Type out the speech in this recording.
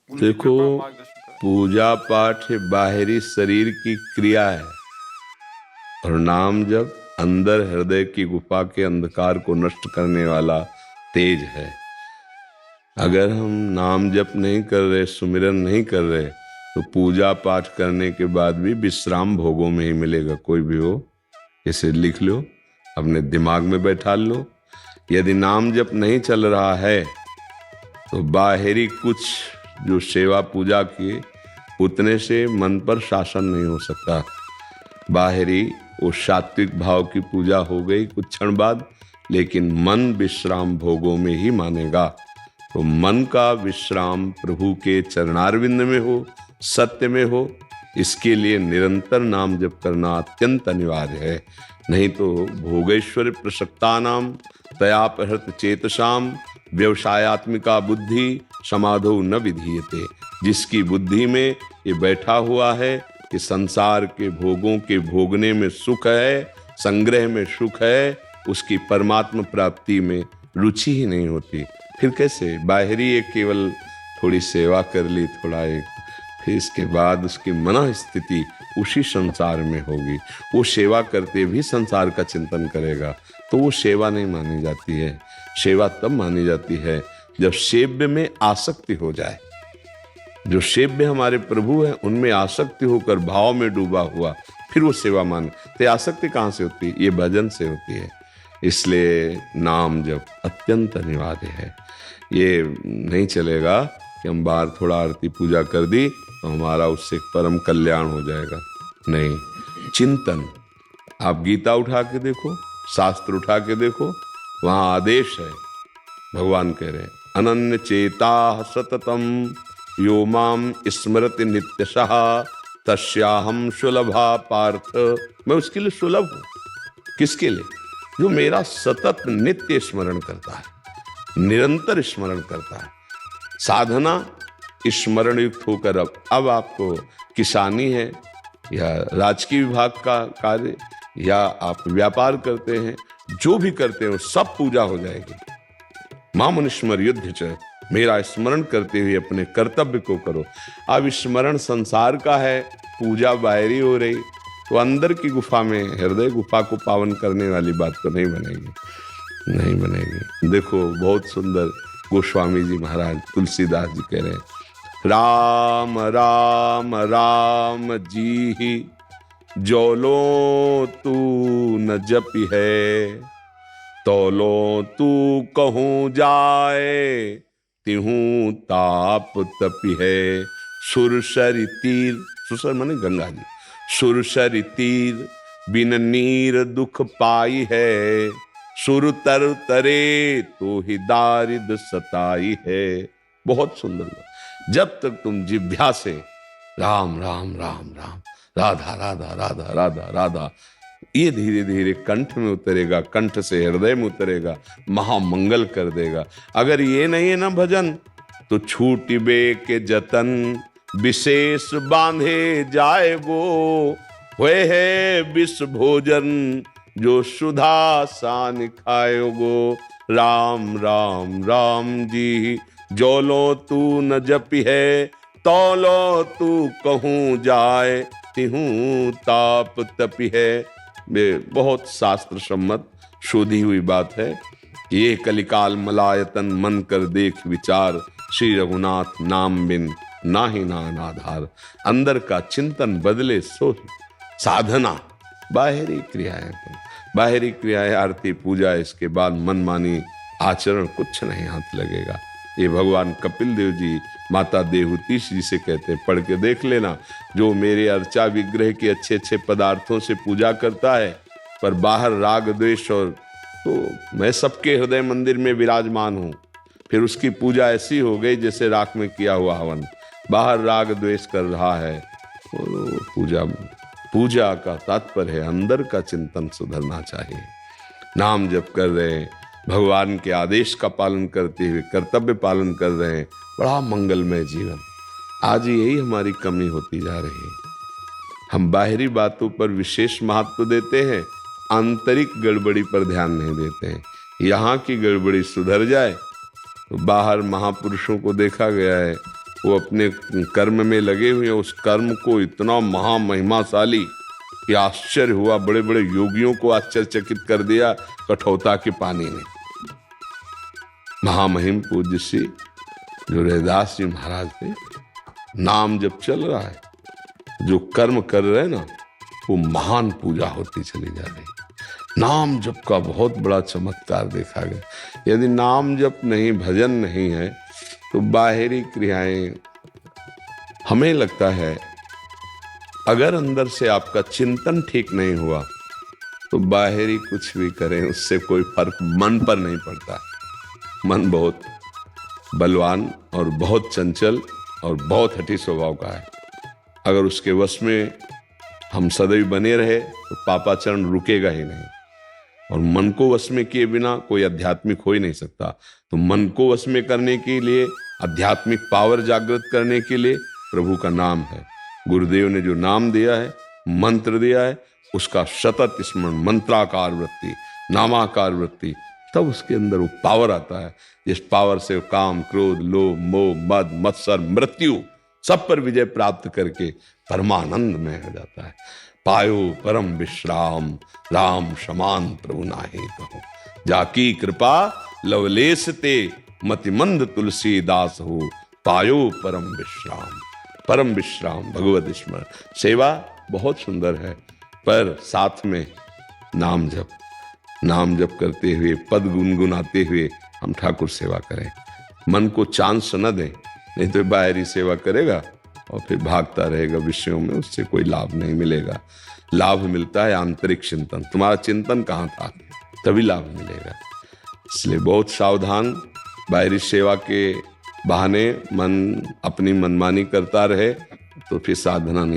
उनकी देखो, कृपा मार्गदर्शन करें। पूजा पाठ बाहरी शरीर की क्रिया है और नाम जप अंदर हृदय की गुफा के अंधकार को नष्ट करने वाला तेज है। अगर हम नाम जप नहीं कर रहे, सुमिरन नहीं कर रहे, तो पूजा पाठ करने के बाद भी विश्राम भोगों में ही मिलेगा, कोई भी हो। इसे लिख लो, अपने दिमाग में बैठा लो। यदि नाम जप नहीं चल रहा है तो बाहरी कुछ जो सेवा पूजा किए उतने से मन पर शासन नहीं हो सकता। बाहरी वो सात्विक भाव की पूजा हो गई कुछ क्षण बाद, लेकिन मन विश्राम भोगों में ही मानेगा। तो मन का विश्राम प्रभु के चरणारविंद में हो, सत्य में हो, इसके लिए निरंतर नाम जप करना अत्यंत अनिवार्य है। नहीं तो भोगेश्वर प्रसक्तानाम तयापहृत चेतसाम व्यवसायत्मिका बुद्धि समाधो न विधीयते। जिसकी बुद्धि में ये बैठा हुआ है कि संसार के भोगों के भोगने में सुख है, संग्रह में सुख है, उसकी परमात्मा प्राप्ति में रुचि ही नहीं होती। फिर कैसे? बाहरी एक केवल थोड़ी सेवा कर ली, थोड़ा एक, फिर इसके बाद उसकी मन स्थिति उसी संसार में होगी। वो सेवा करते भी संसार का चिंतन करेगा तो वो सेवा नहीं मानी जाती है। सेवा तब मानी जाती है जब सेव्य में आसक्ति हो जाए। जो सेव्य हमारे प्रभु हैं उनमें आसक्ति होकर भाव में डूबा हुआ, फिर वो सेवा माने। तो आसक्ति कहाँ से होती है? ये भजन से होती है। इसलिए नाम जप अत्यंत अनिवार्य है। ये नहीं चलेगा कि हम बाहर थोड़ा आरती पूजा कर दी तो हमारा उससे परम कल्याण हो जाएगा। नहीं, चिंतन। आप गीता उठा के देखो, शास्त्र उठा के देखो, वहां आदेश है। भगवान कह रहे हैं अनन्य चेता सततम यो माम स्मरति नित्यशः तस्याहम सुलभा पार्थ। मैं उसके लिए सुलभ हूं। किसके लिए? जो मेरा सतत नित्य स्मरण करता है, निरंतर स्मरण करता है। साधना स्मरण युक्त होकर अब आपको किसानी है या राजकीय विभाग का कार्य या आप व्यापार करते हैं, जो भी करते हो सब पूजा हो जाएगी। माम स्मर युद्ध च, मेरा स्मरण करते हुए अपने कर्तव्य को करो। अब स्मरण संसार का है, पूजा बाहरी हो रही, तो अंदर की गुफा में, हृदय गुफा को पावन करने वाली बात तो नहीं बनेगी, नहीं बनेगी। देखो बहुत सुंदर गोस्वामी जी महाराज तुलसीदास जी कह रहे हैं, राम राम राम जी ही जोलो तू न जपी है, तोलो तू कहूँ जाए तिहूँ ताप तपी है। सुरसरी तीर, सुरसर माने गंगा जी, सुरसरी तीर बिन नीर दुख पाई है, सुर तर तरे तो ही दारिद सताई है। बहुत सुंदर। जब तक तुम जिह्वा से राम राम राम राम, राधा राधा राधा राधा राधा, ये धीरे धीरे कंठ में उतरेगा, कंठ से हृदय में उतरेगा, महामंगल कर देगा। अगर ये नहीं है ना भजन, तो छूटिबे के जतन विशेष बांधे जाए वो, हुए है विष भोजन जो सुधा सान खाए गो। राम राम राम जी जोलो तू न जपी है, तौलो तू कहूँ जाए तिहूँ ताप तपी है। बहुत शास्त्र सम्मत शोधी हुई बात है। ये कलिकाल मलायतन मन कर देख विचार, श्री रघुनाथ नाम बिन नाही नान आधार। अंदर का चिंतन बदले सो साधना। बाहरी क्रियाएं, बाहरी क्रियाएं आरती पूजा, इसके बाद मनमानी आचरण कुछ नहीं हाथ लगेगा। ये भगवान कपिल देव जी माता देवहूति जी से कहते हैं, पढ़ के देख लेना, जो मेरे अर्चा विग्रह के अच्छे अच्छे पदार्थों से पूजा करता है पर बाहर राग द्वेष, और तो मैं सबके हृदय मंदिर में विराजमान हूँ, फिर उसकी पूजा ऐसी हो गई जैसे राख में किया हुआ हवन, बाहर राग द्वेष कर रहा है, तो पूजा का तात्पर्य है अंदर का चिंतन सुधरना चाहिए। नाम जप कर रहे हैं, भगवान के आदेश का पालन करते हुए कर्तव्य पालन कर रहे हैं, बड़ा मंगलमय जीवन। आज यही हमारी कमी होती जा रही है। हम बाहरी बातों पर विशेष महत्व देते हैं, आंतरिक गड़बड़ी पर ध्यान नहीं देते हैं। यहाँ की गड़बड़ी सुधर जाए तो बाहर महापुरुषों को देखा गया है, वो अपने कर्म में लगे हुए हैं, उस कर्म को इतना महामहिमाशाली कि आश्चर्य हुआ। बड़े बड़े योगियों को आश्चर्यचकित कर दिया कठौता के पानी ने। महामहिम पूज्य श्री जो रैदास जी महाराज थे, नाम जब चल रहा है, जो कर्म कर रहे हैं ना, वो महान पूजा होती चली जा रही। नाम जप का बहुत बड़ा चमत्कार देखा गया। यदि नाम जप नहीं, भजन नहीं है, तो बाहरी क्रियाएं, हमें लगता है अगर अंदर से आपका चिंतन ठीक नहीं हुआ तो बाहरी कुछ भी करें उससे कोई फर्क मन पर नहीं पड़ता। मन बहुत बलवान और बहुत चंचल और बहुत हठी स्वभाव का है। अगर उसके वश में हम सदैव बने रहे तो पापाचरण रुकेगा ही नहीं। और मन को वश में किए बिना कोई आध्यात्मिक हो ही नहीं सकता। तो मन को वश में करने के लिए, आध्यात्मिक पावर जागृत करने के लिए प्रभु का नाम है। गुरुदेव ने जो नाम दिया है, मंत्र दिया है, उसका सतत स्मरण, मंत्राकार वृत्ति, नामाकार वृत्ति, तब उसके अंदर वो पावर आता है जिस पावर से काम, क्रोध, लोभ, मोह, मद, मत्सर, मृत्यु सब पर विजय प्राप्त करके परमानंद में हो जाता है। पायो परम विश्राम, राम समान प्रभु नाहि कहो। जाकी कृपा लवलेश ते, मतिमंद तुलसीदास हो। पायो परम विश्राम, परम विश्राम भगवत स्मरण। सेवा बहुत सुंदर है, पर साथ में नाम जप, नाम जप करते हुए, पद गुनगुनाते हुए हम ठाकुर सेवा करें। मन को चांस न दें, नहीं तो बाहरी सेवा करेगा और फिर भागता रहेगा विषयों में, उससे कोई लाभ नहीं मिलेगा। लाभ मिलता है आंतरिक चिंतन। तुम्हारा चिंतन कहाँ था, तभी लाभ मिलेगा। इसलिए बहुत सावधान। बाहरी सेवा के बहाने मन अपनी मनमानी करता रहे तो फिर साधना नहीं